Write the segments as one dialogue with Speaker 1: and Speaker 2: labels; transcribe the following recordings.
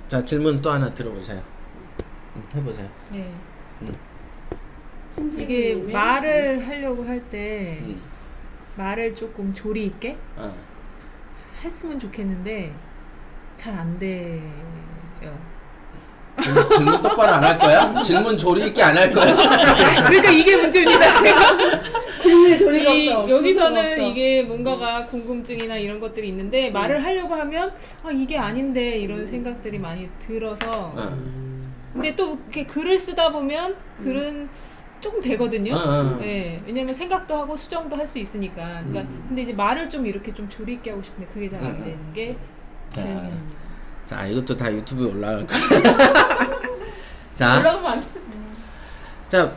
Speaker 1: 자, 질문 또 하나 들어보세요. 해보세요.
Speaker 2: 네. 이게 말을 하려고 할 때 말을 조금 조리 있게 했으면 좋겠는데 잘 안 돼요.
Speaker 1: 질문 똑바로 안 할 거야? 질문 조리 있게 안 할 거야?
Speaker 2: 그러니까 이게 문제입니다. 제가
Speaker 3: 질문에 조리가 없어.
Speaker 2: 여기서는
Speaker 3: 없어.
Speaker 2: 이게 뭔가가 궁금증이나 이런 것들이 있는데 말을 하려고 하면 이게 아닌데 이런 생각들이 많이 들어서 근데 또 이렇게 글을 쓰다 보면 글은 조금 되거든요. 네, 왜냐면 생각도 하고 수정도 할 수 있으니까. 그러니까 근데 이제 말을 좀 이렇게 좀 조리 있게 하고 싶은데 그게 잘 안 되는 게 질문입니다.
Speaker 1: 자, 이것도 다 유튜브에 올라갈 거야. 자,
Speaker 2: 올라가면 안 돼.
Speaker 1: 자,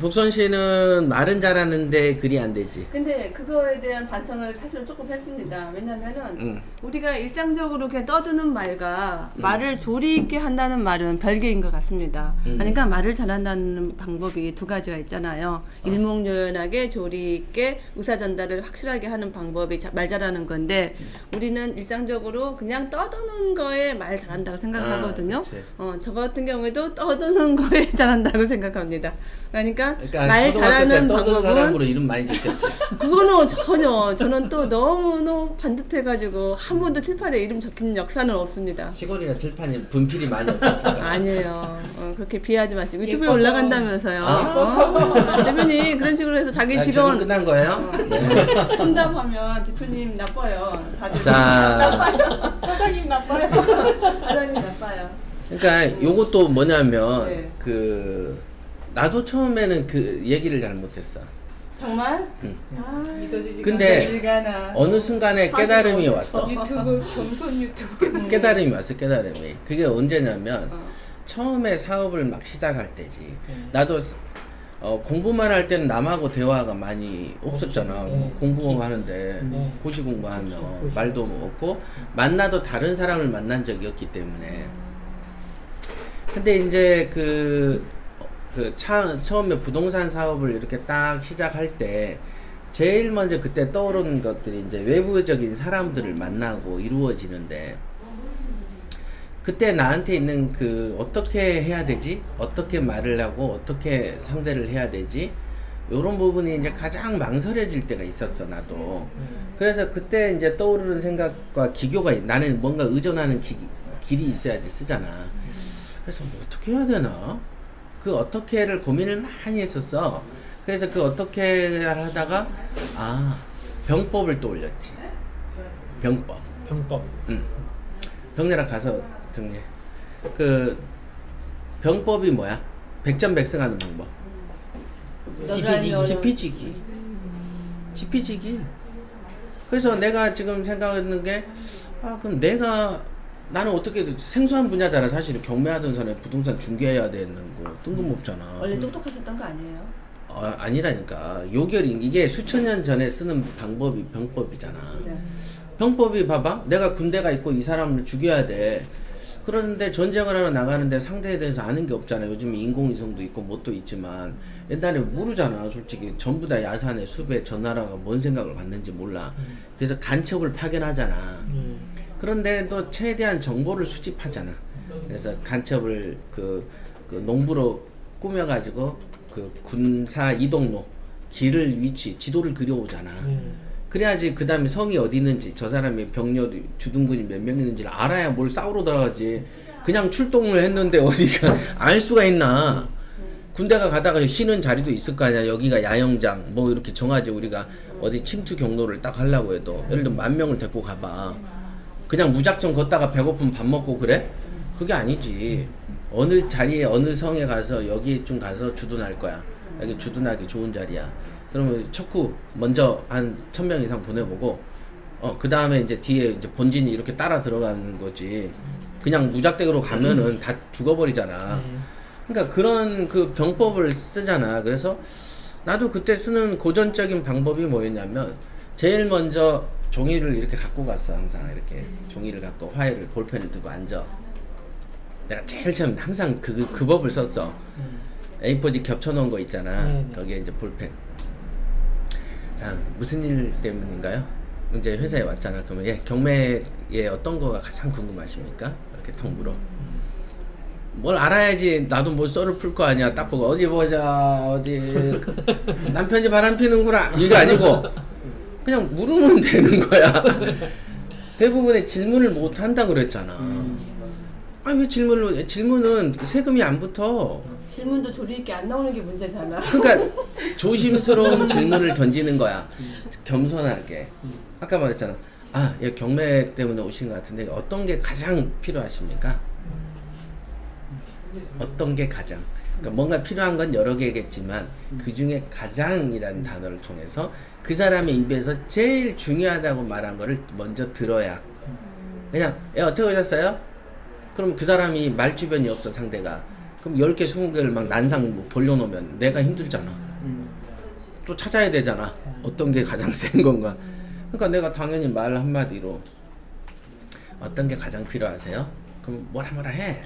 Speaker 1: 복선 씨는 말은 잘하는데 글이 안 되지.
Speaker 3: 근데 그거에 대한 반성을 사실은 조금 했습니다. 왜냐면은 우리가 일상적으로 그냥 떠드는 말과 말을 조리 있게 한다는 말은 별개인 것 같습니다. 그러니까 말을 잘한다는 방법이 두 가지가 있잖아요. 일목요연하게 조리 있게 의사 전달을 확실하게 하는 방법이 말 잘하는 건데 우리는 일상적으로 그냥 떠드는 거에 말 잘한다고 생각하거든요. 저 같은 경우에도 떠드는 거에 잘한다고 생각합니다. 그러니까 말 잘하는 방법은
Speaker 1: 사람으로 이름 많이 짓겠지.
Speaker 3: 그거는 전혀 저는 또 너무 반듯해가지고 한 번도 칠판에 이름 적힌 역사는 없습니다.
Speaker 1: 시골이나 칠판이 분필이 많이 없었어요.
Speaker 3: 아니에요. 그렇게 비하하지 마시고 유튜브에
Speaker 2: 예뻐서.
Speaker 3: 올라간다면서요. 대표님 그런 식으로 해서 자기 직원
Speaker 1: 끝난 거예요? 네.
Speaker 3: 험담하면 대표님 나빠요. 다들
Speaker 1: 자,
Speaker 3: 나빠요. 사장님 나빠요. 사장님 나빠요.
Speaker 1: 그러니까 요것도 뭐냐면
Speaker 3: 네.
Speaker 1: 나도 처음에는 그 얘기를 잘 못했어.
Speaker 3: 정말?
Speaker 1: 근데 어느 순간에 깨달음이 왔어.
Speaker 2: 유튜브 겸손 유튜브
Speaker 1: 깨달음이 왔어. 깨달음이. 그게 언제냐면 처음에 사업을 막 시작할 때지. 나도 공부만 할 때는 남하고 대화가 많이 없었잖아. 공부만 하는데 고시 공부하면 말도 없고 만나도 다른 사람을 만난 적이 없기 때문에. 근데 이제 처음에 부동산 사업을 이렇게 딱 시작할 때 제일 먼저 그때 떠오르는 것들이 이제 외부적인 사람들을 만나고 이루어지는데 그때 나한테 있는 어떻게 해야 되지? 어떻게 말을 하고 어떻게 상대를 해야 되지? 요런 부분이 이제 가장 망설여질 때가 있었어, 나도. 그래서 그때 이제 떠오르는 생각과 기교가 나는 뭔가 의존하는 길이 있어야지 쓰잖아. 그래서 뭐 어떻게 해야 되나? 그 어떻게를 고민을 많이 했었어. 그래서 그 어떻게를 하다가 병법을 떠올렸지. 병법. 병내랑 가서 정리해. 병법이 뭐야? 백전백승하는 방법. 지피지기. 그래서 내가 지금 생각하는 게 그럼 나는 어떻게 생소한 분야잖아. 사실은 경매하던 사람이 부동산 중개해야 되는 거 뜬금없잖아.
Speaker 3: 원래 똑똑하셨던 거 아니에요?
Speaker 1: 아니라니까. 이게 수천 년 전에 쓰는 병법이잖아.
Speaker 3: 네.
Speaker 1: 병법이 봐봐. 내가 군대가 있고 이 사람을 죽여야 돼. 그런데 전쟁을 하러 나가는데 상대에 대해서 아는 게 없잖아. 요즘 인공위성도 있고 뭣도 있지만 옛날에 모르잖아. 솔직히 전부 다 야산에 숲에 저 나라가 뭔 생각을 갖는지 몰라. 그래서 간첩을 파견하잖아. 그런데 또 최대한 정보를 수집하잖아. 그래서 간첩을 농부로 꾸며가지고 군사 이동로 위치 지도를 그려오잖아. 그래야지 그 다음에 성이 어디 있는지 저 사람이 병력이 주둔군이 몇 명 있는지를 알아야 뭘 싸우러 들어가지. 그냥 출동을 했는데 어디가 알 수가 있나. 군대가 가다가 쉬는 자리도 있을 거 아니야. 여기가 야영장 뭐 이렇게 정하지. 우리가 어디 침투 경로를 딱 하려고 해도 예를 들면 10,000명을 데리고 가봐. 그냥 무작정 걷다가 배고프면 밥 먹고 그래? 그게 아니지. 어느 자리에 어느 성에 가서 여기 좀 가서 주둔할 거야. 여기 주둔하기 좋은 자리야. 그러면 척후 먼저 한 1,000명 이상 보내보고 그 다음에 이제 뒤에 이제 본진이 이렇게 따라 들어가는 거지. 그냥 무작대로 가면은 다 죽어버리잖아. 그러니까 그런 병법을 쓰잖아. 그래서 나도 그때 쓰는 고전적인 방법이 뭐였냐면 제일 먼저 종이를 이렇게 갖고 갔어. 항상 이렇게 종이를 갖고 화해를 볼펜을 들고 앉아. 내가 제일 처음 항상 그 법을 썼어. A4지 겹쳐놓은 거 있잖아. 거기에 이제 볼펜. 자, 무슨 일 때문인가요? 이제 회사에 왔잖아. 그러면 경매에 어떤 거가 가장 궁금하십니까? 이렇게 이렇게 턱 물어. 뭘 알아야지 나도 뭐 썰을 풀 거 아니야. 딱 보고 어디 보자 어디 남편이 바람 피는구나 이게 아니고 그냥 물으면 되는 거야. 대부분의 질문을 못 한다고 그랬잖아. 아니 왜 질문은 세금이 안 붙어.
Speaker 3: 질문도 조리 있게 안 나오는 게 문제잖아.
Speaker 1: 그러니까 조심스러운 질문을 던지는 거야. 겸손하게. 아까 말했잖아. 아, 경매 때문에 오신 것 같은데 어떤 게 가장 필요하십니까? 어떤 게 가장? 그러니까 뭔가 필요한 건 여러 개겠지만 그 중에 가장이라는 단어를 통해서 그 사람의 입에서 제일 중요하다고 말한 거를 먼저 들어야. 그냥 어떻게 오셨어요? 그럼 그 사람이 말 주변이 없어 상대가. 그럼 10개 20개를 막 난상 뭐 벌려놓으면 내가 힘들잖아. 또 찾아야 되잖아. 어떤 게 가장 센 건가. 그러니까 내가 당연히 말 한마디로 어떤 게 가장 필요하세요? 그럼 뭐라 해.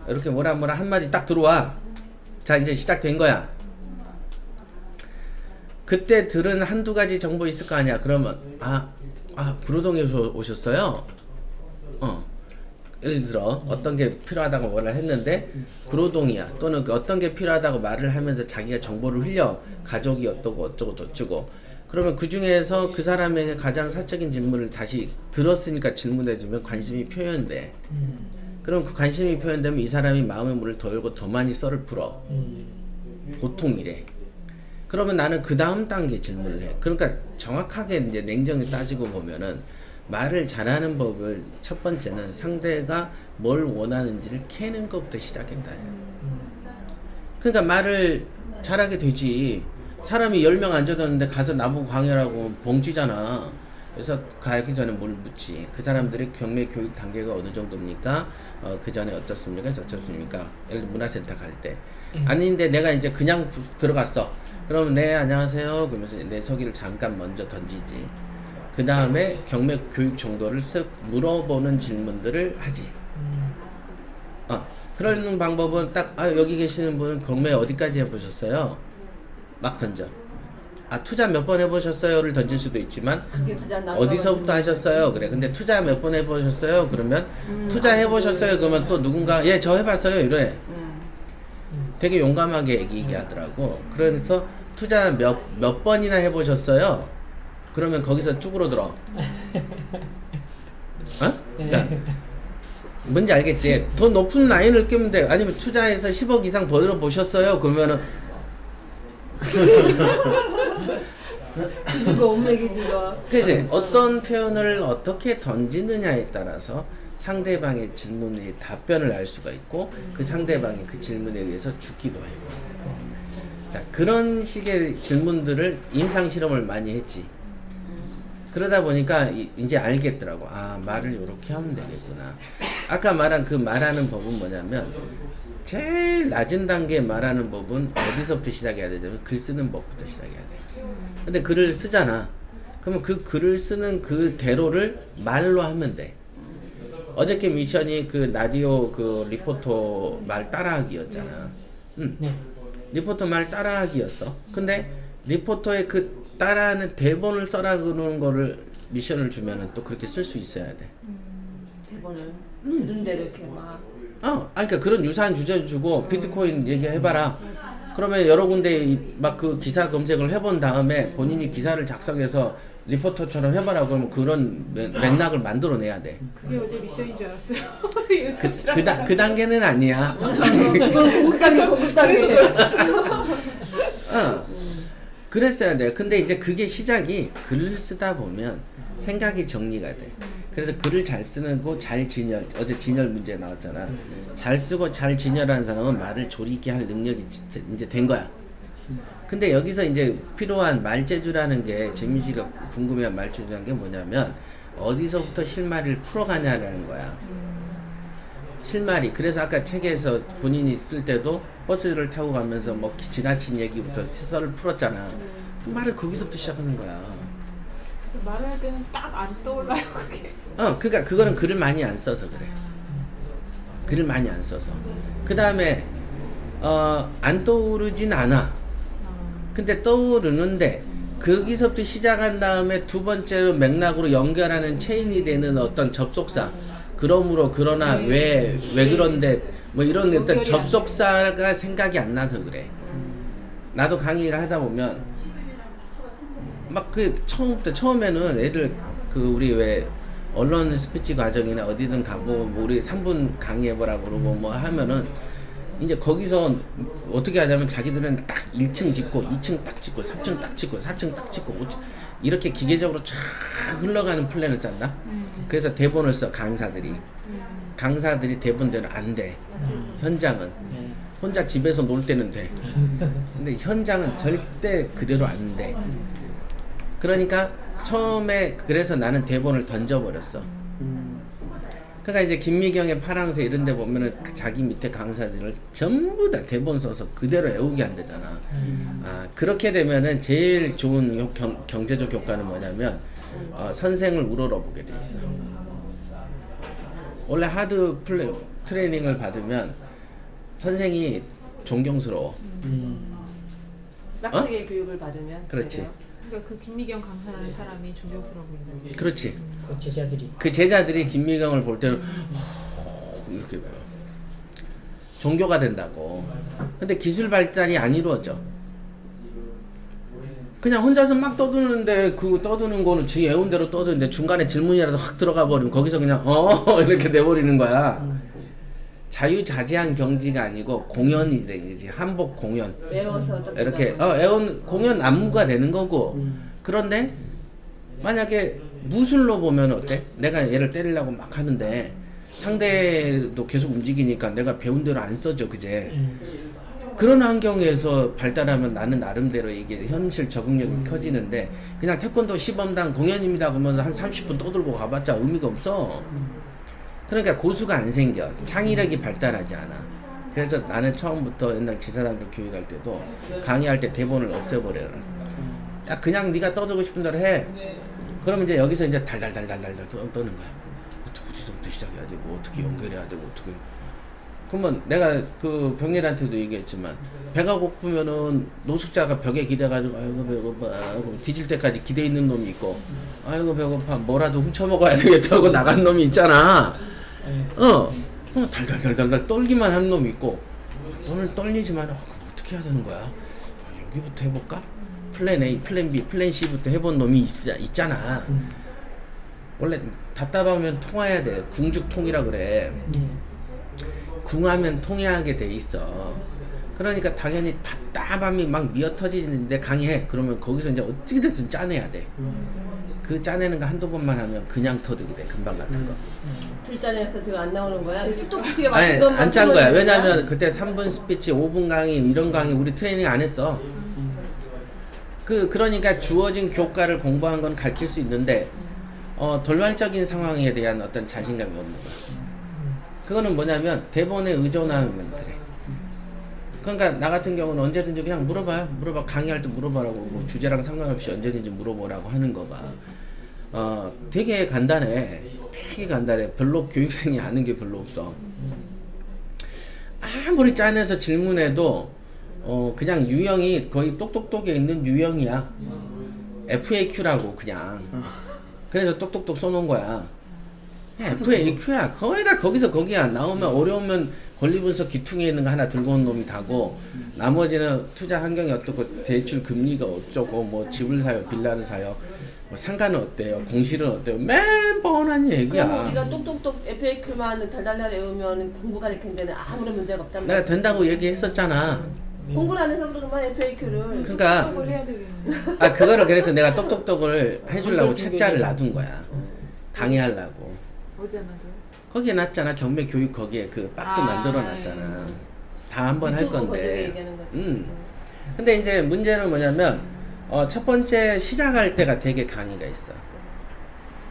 Speaker 1: 이렇게 뭐라 한마디 딱 들어와. 자 이제 시작된 거야. 그때 들은 한두 가지 정보 있을 거 아니야. 그러면 구로동에서 오셨어요? 예를 들어 어떤 게 필요하다고 뭐라 했는데 구로동이야. 또는 어떤 게 필요하다고 말을 하면서 자기가 정보를 흘려. 가족이 어떠고 어쩌고 저쩌고. 그러면 그 중에서 그 사람의 가장 사적인 질문을 다시 들었으니까 질문해주면 관심이 표현돼. 그럼 그 관심이 표현되면 이 사람이 마음의 문을 더 열고 더 많이 썰을 풀어. 보통 이래. 그러면 나는 그 다음 단계 질문을 해. 그러니까 정확하게 이제 냉정히 따지고 보면은 말을 잘하는 법을 첫 번째는 상대가 뭘 원하는지를 캐는 것부터 시작한다. 그러니까 말을 잘하게 되지. 사람이 10명 앉아뒀는데 가서 나보고 강의라고 봉지잖아. 그래서 가기 전에 뭘 묻지. 그 사람들의 경매 교육 단계가 어느 정도입니까? 그 전에 어떻습니까? 어떻습니까? 예를 들어 문화센터 갈 때. 아닌데 내가 이제 그냥 들어갔어. 그러면 네 안녕하세요. 그러면서 내 서기를 잠깐 먼저 던지지. 그 다음에 경매 교육 정도를 쓱 물어보는 질문들을 하지. 그러는 방법은 딱 여기 계시는 분은 경매 어디까지 해보셨어요? 막 던져. 투자 몇 번 해보셨어요?를 던질 수도 있지만 어디서부터 하셨어요? 그래. 근데 투자 몇 번 해보셨어요? 그러면 투자 해보셨어요? 그러면 또 누군가 예 저 해봤어요 이래. 되게 용감하게 얘기하더라고. 그래서 투자 몇 번이나 해보셨어요? 그러면 거기서 쭈그러 들어. 자, 뭔지 알겠지? 더 높은 라인을 끼면 돼. 아니면 투자해서 10억 이상 벌어 보셨어요? 그러면은
Speaker 3: 이거 옴맥이지가.
Speaker 1: 그치? 어떤 표현을 어떻게 던지느냐에 따라서 상대방의 질문에 답변을 알 수가 있고 그 상대방이 그 질문에 의해서 죽기도 해요. 자, 그런 식의 질문들을 임상 실험을 많이 했지. 그러다 보니까 이제 알겠더라고. 말을 이렇게 하면 되겠구나. 아까 말한 그 말하는 법은 뭐냐면 제일 낮은 단계에 말하는 법은 어디서부터 시작해야 되냐면 글 쓰는 법부터 시작해야 돼. 근데 글을 쓰잖아. 그러면 그 글을 쓰는 그대로를 말로 하면 돼. 어저께 미션이 그 라디오 그 리포터 말 따라하기였잖아.
Speaker 4: 네.
Speaker 1: 리포터 말 따라하기였어. 근데 리포터의 그 따라하는 대본을 써라 그러는 거를 미션을 주면은 또 그렇게 쓸 수 있어야 돼.
Speaker 3: 대본을 들은 대로 이렇게 막.
Speaker 1: 그러니까 그런 유사한 주제를 주고 비트코인 얘기해봐라. 그러면 여러 군데 막 그 기사 검색을 해본 다음에 본인이 기사를 작성해서 리포터처럼 해봐라 그러면 그런 맥락을 만들어내야 돼.
Speaker 2: 그게 어제 미션인 줄 알았어요.
Speaker 1: 그 단계는 아니야. 그랬어야 돼. 근데 이제 그게 시작이 글을 쓰다 보면 생각이 정리가 돼. 그래서 글을 잘 쓰는 거 잘 진열. 어제 진열 문제 나왔잖아. 잘 쓰고 잘 진열하는 사람은 말을 조리 있게 할 능력이 이제 된 거야. 근데 여기서 이제 필요한 말재주라는 게 재민 씨가 궁금해한 말재주라는 게 뭐냐면 어디서부터 실마리를 풀어가냐라는 거야. 실마리. 그래서 아까 책에서 본인이 쓸 때도 버스를 타고 가면서 뭐 지나친 얘기부터 시설을 풀었잖아. 말을 거기서부터 시작하는 거야.
Speaker 2: 말을 할 때는 딱 안 떠올라요 그게.
Speaker 1: 그러니까 그거는 글을 많이 안 써서 그래. 글을 많이 안 써서. 그 다음에 안 떠오르진 않아. 근데 떠오르는데 거기서부터 시작한 다음에 두 번째로 맥락으로 연결하는 체인이 되는 어떤 접속사. 그러므로 그러나 왜 그런데 뭐 이런 어떤
Speaker 2: 연결이
Speaker 1: 접속사가 생각이 안 나서 그래. 나도 강의를 하다 보면 막 그 처음에는 애들 그 우리 왜 언론 스피치 과정이나 어디든 가고 뭐 우리 3분 강의해보라 그러고 뭐 하면은 이제 거기서 어떻게 하냐면 자기들은 딱 1층 짓고 2층 딱 짓고 3층 딱 짓고 4층 딱 짓고 5층 이렇게 기계적으로 쫙 흘러가는 플랜을 짠다. 그래서 대본을 써 강사들이. 강사들이 대본대로 안 돼. 현장은 혼자 집에서 놀 때는 돼. 근데 현장은 절대 그대로 안 돼. 그러니까 처음에 그래서 나는 대본을 던져버렸어. 그러니까 이제 김미경의 파랑새 이런 데 보면은 자기 밑에 강사들을 전부 다 대본 써서 그대로 외우게 한대잖아. 아, 그렇게 되면은 제일 좋은 경제적 효과는 뭐냐면 선생을 우러러보게 돼 있어. 원래 하드 트레이닝을 받으면 선생이 존경스러워.
Speaker 3: 빡세게 교육을 받으면.
Speaker 1: 그렇지.
Speaker 3: 그래요?
Speaker 2: 그러니까 그 김미경 강사라는 사람이 존경스러워 보인다.
Speaker 1: 그렇지.
Speaker 4: 그
Speaker 1: 제자들이 김미경을 볼 때는 이렇게 종교가 된다고. 근데 기술 발달이 안 이루어져. 그냥 혼자서 막 떠드는데 그 떠드는 거는 지 애운 대로 떠드는데 중간에 질문이라도 확 들어가 버리면 거기서 그냥 이렇게 돼버리는 거야. 자유자재한 경지가 아니고 공연이 되는 거지. 한복 공연.
Speaker 3: 외워서
Speaker 1: 이렇게 공연 안무가 되는 거고. 그런데 만약에 무술로 보면 어때? 내가 얘를 때리려고 막 하는데 상대도 계속 움직이니까 내가 배운 대로 안 써져, 그제? 그런 환경에서 발달하면 나는 나름대로 이게 현실 적응력이 커지는데 그냥 태권도 시범당 공연입니다 그러면서 한 30분 떠들고 가봤자 의미가 없어. 그러니까 고수가 안 생겨. 창의력이 발달하지 않아. 그래서 나는 처음부터 옛날 지사장교 교육할 때도 강의할 때 대본을 없애버려요. 야, 그냥 네가 떠들고 싶은 대로 해. 그러면 이제 여기서 이제 달달달달달 떠는 거야. 어디서부터 시작해야 되고 어떻게 연결해야 되고 어떻게. 그러면 내가 그 병렬한테도 얘기했지만 배가 고프면은 노숙자가 벽에 기대가지고 아이고 배고파 뒤질 때까지 기대 있는 놈이 있고 아이고 배고파 뭐라도 훔쳐먹어야 되겠다 하고 나간 놈이 있잖아. 달달달달달 떨기만 하는 놈이 있고 너는 떨리지만 그럼 어떻게 해야 되는 거야? 여기부터 해볼까? 플랜 A, 플랜 B, 플랜 C부터 해본 놈이 있잖아. 원래 답답하면 통화해야 돼. 궁죽통이라 그래. 궁하면 통해하게 돼 있어. 그러니까 당연히 답답함이 막 미어터지는데 강의해. 그러면 거기서 이제 어찌됐든 짜내야 돼. 그 짜내는 거 한두 번만 하면 그냥 터득이 돼. 금방 같은 거.
Speaker 3: 줄짜내서 지금 안 나오는 거야? 수도꼭지가
Speaker 1: 아니, 안 짠 거야. 왜냐면 그때 3분 스피치, 5분 강의 이런 강의 우리 트레이닝 안 했어. 그러니까 주어진 교과를 공부한 건 가르칠 수 있는데 돌발적인 상황에 대한 어떤 자신감이 없는 거야. 그거는 뭐냐면 대본에 의존하면 그래. 그러니까 나 같은 경우는 언제든지 그냥 물어봐. 강의할 때 물어보라고. 뭐 주제랑 상관없이 언제든지 물어보라고 하는 거가 되게 간단해. 별로 교육생이 아는 게 별로 없어. 아무리 짜내서 질문해도 그냥 유형이 거의 똑똑똑에 있는 유형이야. FAQ라고 그냥. 그래서 똑똑똑 써놓은 거야. FAQ야. 거의 다 거기서 거기야. 나오면 어려우면 권리분석 기퉁에 있는 거 하나 들고 온 놈이 다고 나머지는 투자 환경이 어떻고 대출 금리가 어쩌고 뭐 집을 사요 빌라를 사요 뭐 상가는 어때요 공실은 어때요 맨 뻔한 얘기야.
Speaker 3: 그럼 우리가 똑똑똑 FAQ만 달달달 외우면 공부 가르치는 데는 아무런 문제가 없단
Speaker 1: 내가
Speaker 3: 말이야.
Speaker 1: 된다고 얘기했었잖아.
Speaker 3: 공부를 안 해서 그러면 FAQ를
Speaker 1: 그러니까
Speaker 2: 해야 되겠네.
Speaker 1: 그거를 그래서 내가 똑똑똑을 해주려고 책자를 놔둔 거야. 강의하려고.
Speaker 2: 어디에 놔둬요?
Speaker 1: 거기에 놨잖아. 경매 교육 거기에 그 박스 만들어 놨잖아. 다 한번 할 건데. 근데 이제 문제는 뭐냐면 첫 번째 시작할 때가 되게 강의가 있어.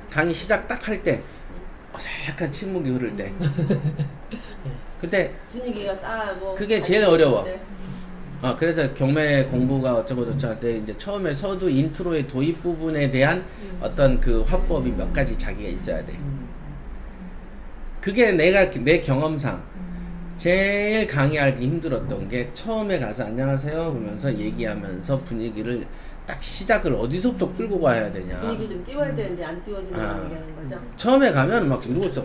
Speaker 1: 강의 시작 딱 할 때 어색한 침묵이 흐를 때. 근데
Speaker 3: 분위기가 싸고
Speaker 1: 그게 제일 어려워. 그래서 경매 공부가 어쩌고 저쩌고 할 때 이제 처음에 서두 인트로의 도입 부분에 대한 어떤 그 화법이 몇 가지 자기가 있어야 돼. 그게 내 경험상 제일 강의하기 힘들었던 게 처음에 가서 안녕하세요 그러면서 얘기하면서 분위기를 딱 시작을 어디서부터 끌고 가야 되냐.
Speaker 3: 분위기 좀 띄워야 되는데 안 띄워지는 얘기하는 거죠.
Speaker 1: 처음에 가면 막 이러고 있어.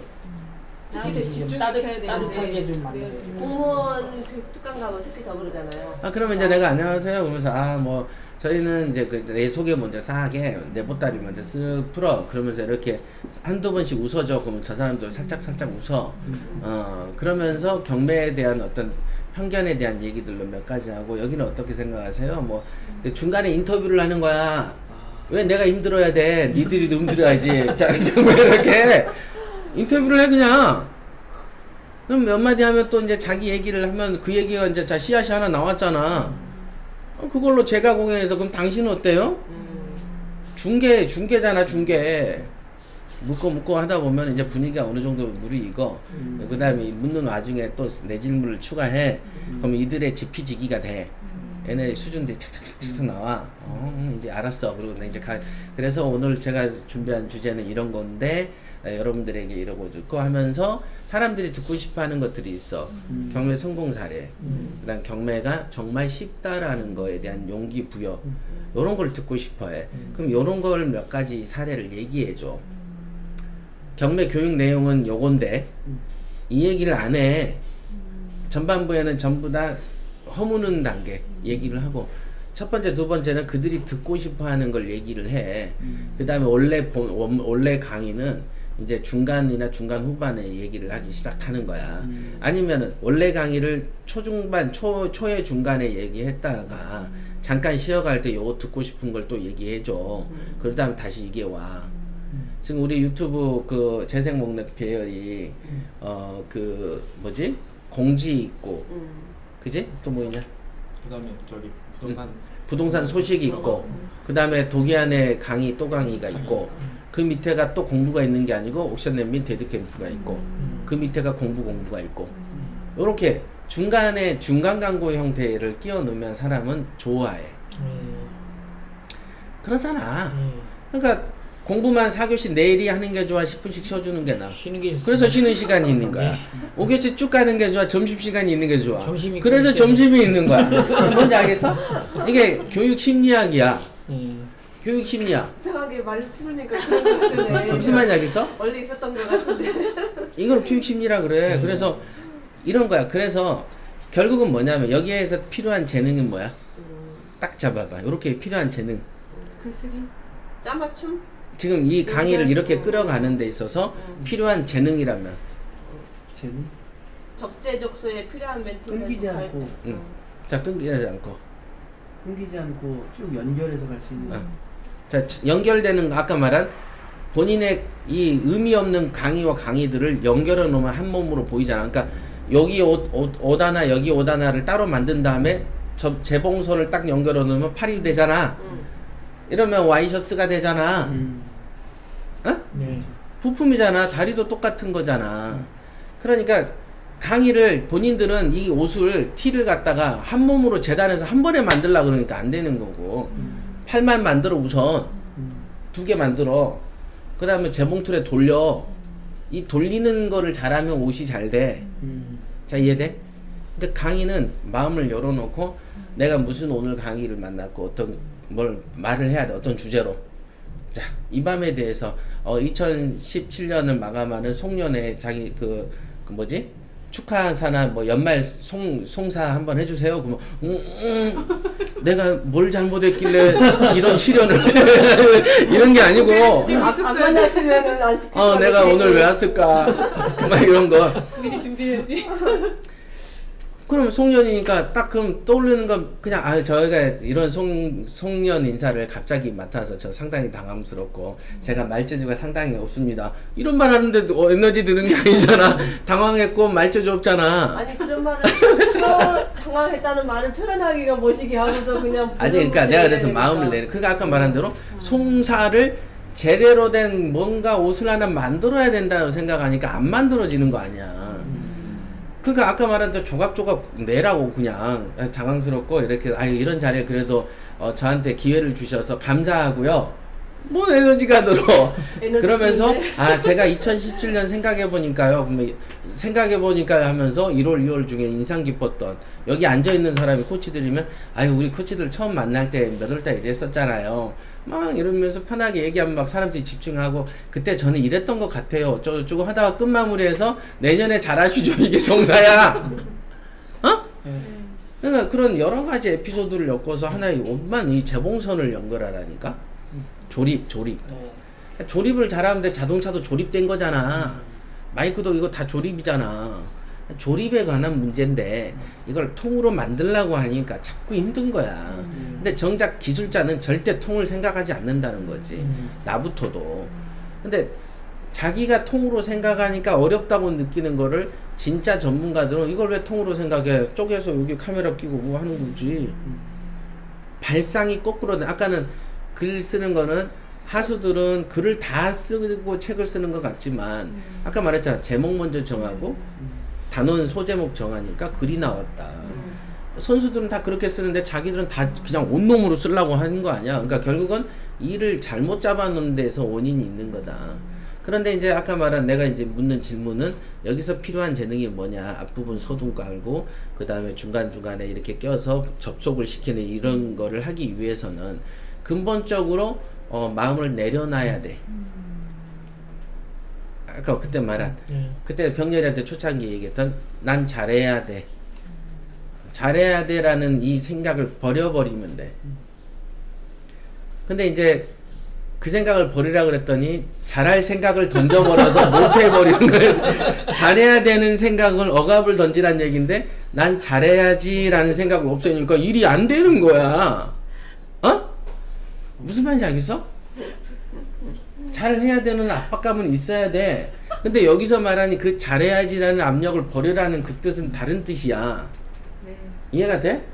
Speaker 2: 특히 집중시켜야
Speaker 4: 따뜻하게 좀
Speaker 2: 되는데
Speaker 4: 만들어야지.
Speaker 3: 공무원 교육 특강 가면 특히 더 그러잖아요.
Speaker 1: 그러면 이제 내가 안녕하세요 그러면서 뭐 저희는 이제 내 소개 먼저 싹해 내 보따리 먼저 쓱 풀어 그러면서 이렇게 한두 번씩 웃어줘. 그러면 저 사람도 살짝 웃어. 그러면서 경매에 대한 어떤 편견에 대한 얘기들로 몇 가지 하고 여기는 어떻게 생각하세요? 뭐 중간에 인터뷰를 하는 거야. 왜 내가 힘들어야 돼? 니들이 힘들어야지. 자 이렇게 인터뷰를 해 그냥. 그럼 몇 마디 하면 또 이제 자기 얘기를 하면 그 얘기가 이제 자 씨앗이 하나 나왔잖아. 그걸로 제가 공연해서 그럼 당신은 어때요? 중계잖아 중계. 묻고 하다 보면 이제 분위기가 어느 정도 물이 익어. 그 다음에 묻는 와중에 또 내 질문을 추가해. 그럼 이들의 지피지기가 돼. 얘네 수준들이 착착착착 나와. 이제 알았어. 그리고 나 이제 그래서 오늘 제가 준비한 주제는 이런 건데 여러분들에게 이러고 듣고 하면서 사람들이 듣고 싶어 하는 것들이 있어. 경매 성공 사례. 그다음 경매가 정말 쉽다라는 거에 대한 용기 부여. 요런 걸 듣고 싶어 해. 그럼 요런 걸 몇 가지 사례를 얘기해 줘. 경매 교육 내용은 요건데 이 얘기를 안 해. 전반부에는 전부 다 허무는 단계 얘기를 하고 첫 번째 두 번째는 그들이 듣고 싶어 하는 걸 얘기를 해. 그 다음에 원래 강의는 이제 중간이나 중간 후반에 얘기를 하기 시작하는 거야. 아니면은 원래 강의를 초중반 초의 중간에 얘기했다가 잠깐 쉬어갈 때 요거 듣고 싶은 걸 또 얘기해줘. 그런 다음에 다시 이게 와. 지금 우리 유튜브 그 재생 목록 배열이 그 뭐지 공지 있고 그지 또 뭐 있냐
Speaker 4: 그다음에 저기
Speaker 1: 부동산 소식이 있고 그 다음에 독일안에 강의 또 강의가 있고 그 밑에가 또 공부가 있는 게 아니고 옥션 및 데드캠프가 있고 그 밑에가 공부가 있고 요렇게 중간에 중간 광고 형태를 끼워 넣으면 사람은 좋아해. 그러잖아. 그러니까 공부만 4교시 내일이 하는 게 좋아 10분씩 쉬어주는 게 나아. 그래서 쉬는 시간이 있는 거야. 5교시 쭉 가는 게 좋아 점심시간이 있는 게 좋아. 그래서 점심이 있는 거야. 뭔지 알겠어? 이게 교육 심리학이야. 교육 심리학.
Speaker 3: 이상하게 말 풀으니까 그런 것 같은데.
Speaker 1: 무슨 말인지 알겠어?
Speaker 3: 원래 있었던 것 같은데.
Speaker 1: 이걸 교육 심리라 그래. 그래서 이런 거야. 그래서 결국은 뭐냐면 여기에서 필요한 재능은 뭐야? 딱 잡아봐. 이렇게 필요한 재능.
Speaker 3: 글쓰기? 짜맞춤?
Speaker 1: 지금 이 강의를 이렇게 끌어가는 데 있어서 필요한 재능이라면
Speaker 5: 재능?
Speaker 3: 적재적소에 필요한 멘트를
Speaker 5: 끊기지 않고
Speaker 1: 자 끊기지 않고
Speaker 5: 쭉 연결해서 갈 수 있는
Speaker 1: 자 연결되는 거 아까 말한 본인의 이 의미 없는 강의와 강의들을 연결해 놓으면 한 몸으로 보이잖아. 그러니까 여기 5단화 여기 5단화를 따로 만든 다음에 재봉소를 딱 연결해 놓으면 8이 되잖아. 이러면 와이셔츠가 되잖아. 어?
Speaker 4: 네.
Speaker 1: 부품이잖아. 다리도 똑같은 거잖아. 그러니까 강의를 본인들은 이 옷을 티를 갖다가 한 몸으로 재단해서 한 번에 만들려고 그러니까 안 되는 거고 팔만 만들어 우선 2개 만들어 그 다음에 재봉틀에 돌려 이 돌리는 거를 잘하면 옷이 잘 돼. 자 이해돼? 근데 강의는 마음을 열어놓고 내가 무슨 오늘 강의를 만났고 어떤 뭘 말을 해야 돼. 어떤 주제로. 자, 이 밤에 대해서 2017년을 마감하는 송년회 자기 그 뭐지? 축하사나 뭐 연말 송사 한번 해주세요. 그러면 내가 뭘 잘못했길래 이런 시련을 이런 게 아니고
Speaker 3: 안 만났으면은 안 시키고
Speaker 1: 내가 오늘 왜 왔을까 막 이런 거
Speaker 2: 미리 준비해야지.
Speaker 1: 그럼 송년이니까 딱 그럼 떠오르는 건 그냥 저희가 이런 송년 인사를 갑자기 맡아서 저 상당히 당황스럽고 제가 말재주가 상당히 없습니다. 이런 말 하는데도 에너지 드는 게 아니잖아. 당황했고 말재주 없잖아.
Speaker 3: 아니 그런 말을 당황했다는 말을 표현하기가 멋이게 하고서 그냥
Speaker 1: 아니 그러니까 내가 그래서 마음을 내려. 그러니까 아까 말한 대로 송사를 제대로 된 뭔가 옷을 하나 만들어야 된다고 생각하니까 안 만들어지는 거 아니야. 그러니까 아까 말한 대로 조각조각 내라고 그냥 당황스럽고 이렇게 이런 자리에 그래도 저한테 기회를 주셔서 감사하고요. 뭔 에너지가 들어.
Speaker 3: 에너지
Speaker 1: 그러면서
Speaker 3: 드는데?
Speaker 1: 제가 2017년 생각해보니까요. 생각해보니까 하면서 1월 2월 중에 인상 깊었던, 여기 앉아있는 사람이 코치들이면 아유 우리 코치들 처음 만날 때 몇 월 달 이랬었잖아요 막 이러면서 편하게 얘기하면 막 사람들이 집중하고, 그때 저는 이랬던 것 같아요 어쩌고저쩌고 하다가 끝마무리해서 내년에 잘하시죠 이게 성사야. 어? 그러니까 그런 여러 가지 에피소드를 엮어서 하나의 원만 이 재봉선을 연결하라니까. 조립. 조립을 잘하는데 자동차도 조립된 거잖아. 마이크도 이거 다 조립이잖아. 조립에 관한 문제인데 이걸 통으로 만들려고 하니까 자꾸 힘든 거야. 근데 정작 기술자는 절대 통을 생각하지 않는다는 거지. 나부터도. 근데 자기가 통으로 생각하니까 어렵다고 느끼는 거를 진짜 전문가들은 이걸 왜 통으로 생각해? 쪼개서 여기 카메라 끼고 뭐 하는 거지. 발상이 거꾸로. 아까는 글 쓰는 거는 하수들은 글을 다 쓰고 책을 쓰는 것 같지만 아까 말했잖아. 제목 먼저 정하고 단원 소제목 정하니까 글이 나왔다. 선수들은 다 그렇게 쓰는데 자기들은 다 그냥 온몸으로 쓰려고 하는 거 아니야. 그러니까 결국은 일을 잘못 잡아놓은 데서 원인이 있는 거다. 그런데 이제 아까 말한 내가 이제 묻는 질문은 여기서 필요한 재능이 뭐냐. 앞부분 서둔 깔고 그 다음에 중간중간에 이렇게 껴서 접속을 시키는 이런 거를 하기 위해서는 근본적으로 마음을 내려놔야 돼. 아까 그때 말한 그때 병렬이한테 초창기 얘기했던 난 잘해야 돼. 잘해야 돼 라는 이 생각을 버려버리면 돼. 근데 이제 그 생각을 버리라 그랬더니 잘할 생각을 던져버려서 몰표해버리는 거예요. 잘해야 되는 생각을 억압을 던지란 얘기인데 난 잘해야지 라는 생각을 없애니까 일이 안 되는 거야. 어? 무슨 말인지 알겠어? 잘해야 되는 압박감은 있어야 돼. 근데 여기서 말하니 그 잘해야지라는 압력을 버리라는 그 뜻은 다른 뜻이야.
Speaker 3: 네.
Speaker 1: 이해가 돼?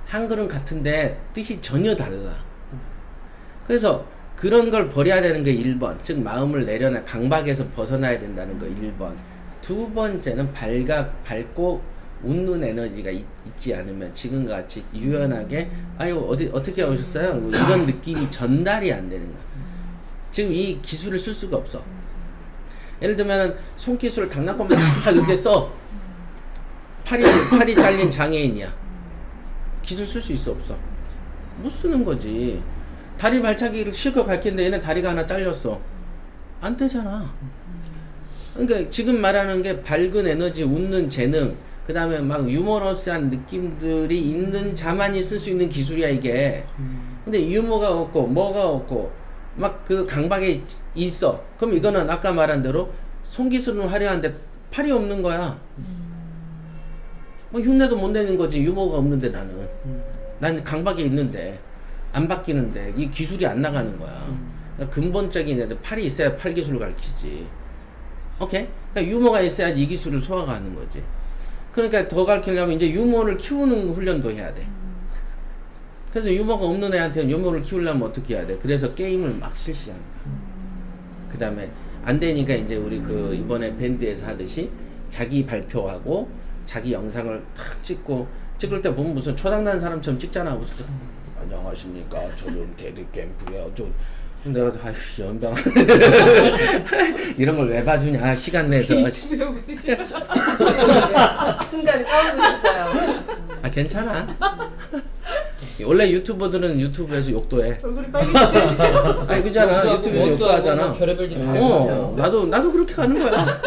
Speaker 1: 한글은 같은데 뜻이 전혀 달라. 그래서 그런 걸 버려야 되는 게 1번. 즉 마음을 내려놔 강박에서 벗어나야 된다는 거 1번. 두 번째는 밝고 웃는 에너지가 있지 않으면 지금과 같이 유연하게 아유 어떻게 오셨어요? 뭐 이런 느낌이 전달이 안 되는 거야. 지금 이 기술을 쓸 수가 없어. 예를 들면 손기술을 당나귀만 다 이렇게 써. 팔이 잘린 장애인이야. 기술 쓸 수 있어 없어? 못 쓰는 거지. 다리 발차기를 실컷 밝힌데 얘는 다리가 하나 잘렸어. 안 되잖아. 그러니까 지금 말하는 게 밝은 에너지, 웃는 재능, 그 다음에 막 유머러스한 느낌들이 있는 자만이 쓸 수 있는 기술이야 이게. 근데 유머가 없고 뭐가 없고 막 그 강박에 있어. 그럼 이거는 아까 말한 대로 손기술은 화려한데 팔이 없는 거야. 뭐 흉내도 못 내는 거지. 유머가 없는데 난 강박에 있는데 안 바뀌는데 이 기술이 안 나가는 거야. 그러니까 근본적인 애들 팔이 있어야 팔 기술을 가르치지. 오케이? 그러니까 유머가 있어야지 이 기술을 소화가 하는 거지. 그러니까 더 가르치려면 이제 유머를 키우는 훈련도 해야 돼. 그래서 유머가 없는 애한테는 유머를 키우려면 어떻게 해야 돼? 그래서 게임을 막 실시하는 거야. 그 다음에 안 되니까 이제 우리 그 이번에 밴드에서 하듯이 자기 발표하고 자기 영상을 탁 찍을 때 보면 무슨 초상난 사람처럼 찍잖아. 무슨 안녕하십니까 저는 데리 캠프예요. 내가 아이씨 연병 이런 걸 왜 봐주냐 시간 내서.
Speaker 3: 순간 까먹으셨어요.
Speaker 1: 아 괜찮아. 원래 유튜버들은 유튜브에서 욕도 해.
Speaker 3: 얼굴이 빨개지셔야 돼요.
Speaker 1: 아니 그잖아. 유튜브에서 욕도 하잖아.
Speaker 5: 별의별 짓 다
Speaker 1: 나도 그렇게 가는 거야.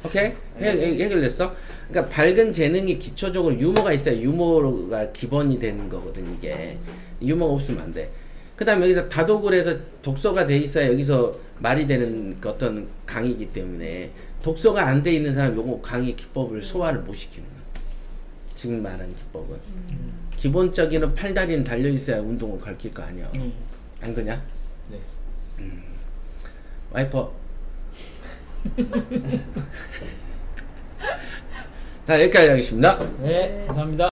Speaker 1: 오케이? 해결됐어? 그러니까 밝은 재능이 기초적으로 유머가 있어야 유머가 기본이 되는 거거든 이게. 유머가 없으면 안 돼. 그 다음에 여기서 다독을 해서 독서가 돼 있어야 여기서 말이 되는 어떤 강의이기 때문에 독서가 안 돼 있는 사람 요거 강의 기법을 소화를 못 시키는 거야. 지금 말하는 기법은. 기본적인 팔다리는 달려 있어야 운동을 가르칠 거 아니야. 안 그냐?
Speaker 5: 네.
Speaker 1: 와이퍼. 자 여기까지 하겠습니다.
Speaker 5: 네, 감사합니다.